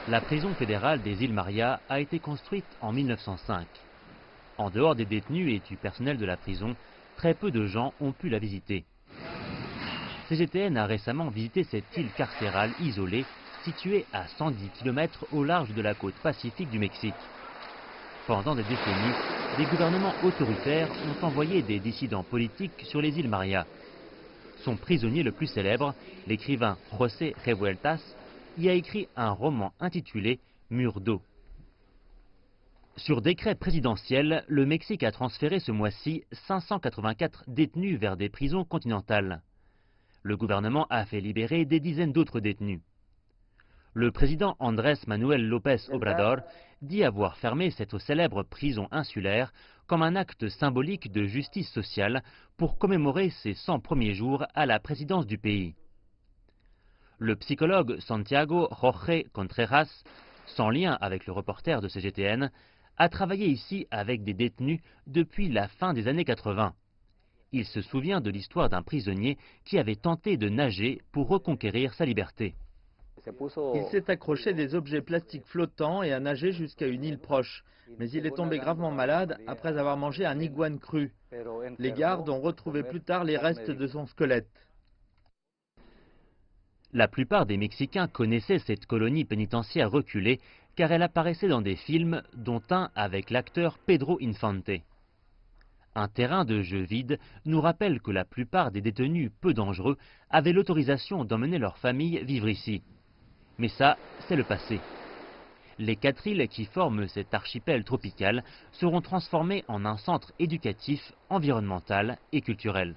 La prison fédérale des îles Maria a été construite en 1905. En dehors des détenus et du personnel de la prison, très peu de gens ont pu la visiter. CGTN a récemment visité cette île carcérale isolée, située à 110 km au large de la côte pacifique du Mexique. Pendant des décennies, des gouvernements autoritaires ont envoyé des dissidents politiques sur les îles Maria. Son prisonnier le plus célèbre, l'écrivain José Revueltas, y a écrit un roman intitulé Mur d'eau. Sur décret présidentiel, le Mexique a transféré ce mois-ci 584 détenus vers des prisons continentales. Le gouvernement a fait libérer des dizaines d'autres détenus. Le président Andrés Manuel López Obrador dit avoir fermé cette célèbre prison insulaire comme un acte symbolique de justice sociale pour commémorer ses 100 premiers jours à la présidence du pays. Le psychologue Santiago Jorge Contreras, sans lien avec le reporter de CGTN, a travaillé ici avec des détenus depuis la fin des années 80. Il se souvient de l'histoire d'un prisonnier qui avait tenté de nager pour reconquérir sa liberté. Il s'est accroché des objets plastiques flottants et a nagé jusqu'à une île proche. Mais il est tombé gravement malade après avoir mangé un iguane cru. Les gardes ont retrouvé plus tard les restes de son squelette. La plupart des Mexicains connaissaient cette colonie pénitentiaire reculée car elle apparaissait dans des films, dont un avec l'acteur Pedro Infante. Un terrain de jeu vide nous rappelle que la plupart des détenus peu dangereux avaient l'autorisation d'emmener leur famille vivre ici. Mais ça, c'est le passé. Les 4 îles qui forment cet archipel tropical seront transformées en un centre éducatif, environnemental et culturel.